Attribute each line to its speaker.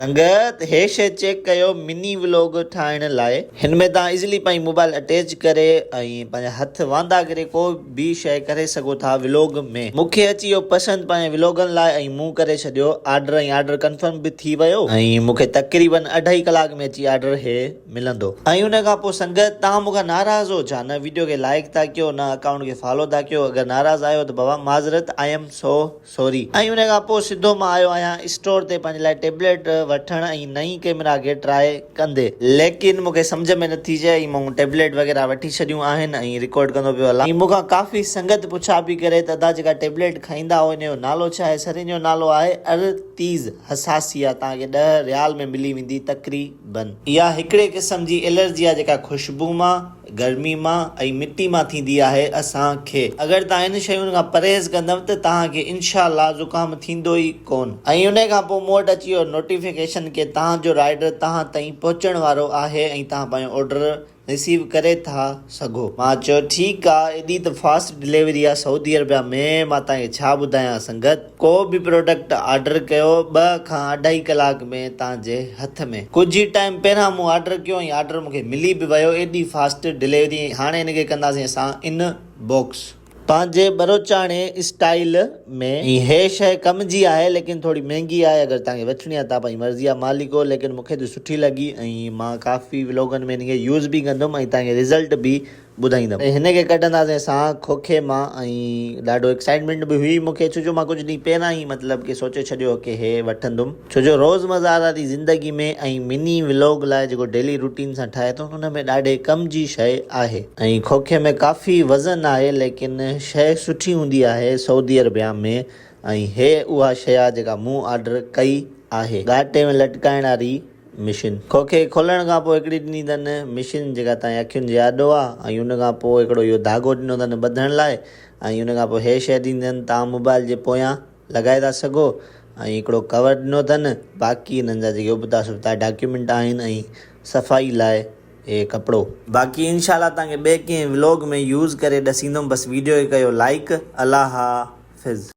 Speaker 1: संगत हे शइ चेक कयो मिनी व्लॉग ठाहिण लाइ हिन में तव्हां इज़िली पंहिंजी मोबाइल अटैच करे ऐं पंहिंजा हथ वांदा करे को बि शइ करे सघो था व्लॉग में। मूंखे अची वियो पसंदि पंहिंजे व्लॉगनि लाइ ऐं मूं करे छॾियो ऑर्डर ऐं ऑर्डर कंफर्म बि थी वियो ऐं मूंखे तक़रीबन 2.5 कलाक में अची ऑर्डर हे मिलंदो। ऐं उन खां पोइ संगत तव्हां मूंखां नाराज़ हो छा? न वीडियो खे लाइक था कयो, न अकाउंट खे फॉलो था कयो। अगरि नाराज़ आहियो त बाबा माज़रत, आई एम सो सॉरी। ऐं उन खां पोइ सिधो मां आयो आहियां स्टोर ते पंहिंजे लाइ टेबलेट वठण ऐं नई कैमरा खे ट्राई कंदे, लेकिन मूंखे सम्झ में नथी अचे ऐं मूं टेबलेट वग़ैरह वठी छॾियूं आहिनि ऐं रिकॉर्ड कंदो पियो हलां। ऐं मूंखां काफ़ी संगत पुछा पई करे त तव्हां जेका टेबलेट खाईंदा हो इन जो नालो छा आहे? सर, इन जो नालो आहे अर्तीज़ हसासिया। तव्हांखे 10 रियाल में मिली वेंदी तक़रीबन। इहा हिकिड़े क़िस्म जी एलर्जी आहे जेका ख़ुशबू मां, गर्मी मां ऐं मिटी मां थींदी आहे असांखे। अगरि तव्हां इन शयुनि खां परहेज़ कंदव त तव्हांखे इनशाअल्लाह ज़ुकाम थींदो ई कोन। ऐं उन खां पोइ मूं वटि अची वियो नोटिफिकेशन के तव्हांजो राइडर तव्हां ताईं पहुचण वारो आहे ऐं तव्हां पंहिंजो ऑर्डर रिसीव करे था सघो। मां चयो ठीकु आहे, एॾी त फास्ट डिलीवरी आहे सऊदी अरबिया में। मां तव्हांखे छा ॿुधायां संगत, को बि प्रोडक्ट ऑर्डर कयो 2 खां 2.5 कलाक में तव्हांजे हथ में। कुझु ई टाइम पहिरां मूं ऑर्डर कयो ऐं ऑर्डर मूंखे मिली बि वियो। एॾी फास्ट डिलीवरी। हाणे हिनखे कंदासीं असां इन बॉक्स पंहिंजे बरोचाणे स्टाइल में। ऐं हे शइ कम जी आहे लेकिन थोरी महांगी आहे। अगरि तव्हांखे वठणी आहे तव्हां पंहिंजी मर्ज़ी आहे मालिक हो, लेकिन मूंखे त सुठी लॻी ऐं मां काफ़ी व्लॉगनि में हिनखे यूज़ बि कंदुमि ऐं तव्हांखे रिज़ल्ट बि ॿुधाईंदुमि। ऐं हिनखे कढंदासीं असां खोखे मां ऐं ॾाढो एक्साइटमेंट बि हुई मूंखे, छो जो मां कुझु ॾींहं पहिरां ई मतिलबु कि सोचे छॾियो की हे वठंदुमि। छो जो रोज़मर्रा जी ज़िंदगी में ऐं मिनी व्लॉग लाइ जेको डेली रूटीन सां ठाहे थो हुन में ॾाढे कम जी शइ आहे। ऐं खोखे में काफ़ी वज़न आहे लेकिन शइ सुठी हूंदी आहे सऊदी अरबिया में। ऐं हे उहा शइ आहे जेका मूं ऑर्डर कई आहे, गाटे में लटकाइण वारी मशीन। खोखे खोलण खां पोइ हिकिड़ी ॾिनी अथनि मशीन जेका तव्हांजे अखियुनि जे आॾो आहे, ऐं उन खां पोइ हिकिड़ो इहो धाॻो ॾिनो अथनि ॿधण लाइ। ऐं उन खां पोइ हे शइ ॾींदा आहिनि तव्हां मोबाइल जे पोयां लॻाए था सघो। ऐं हिकिड़ो कवर ॾिनो अथनि। बाक़ी हिननि जा जेके उबता सुबता डॉक्यूमेंट आहिनि ऐं सफ़ाई लाइ हे कपिड़ो। बाक़ी इनशाला तव्हांखे ॿिए कंहिं व्लॉग में यूज़ करे ॾसींदुमि। बसि वीडियो खे कयो लाइक। अल्लाह हाफ़िज़।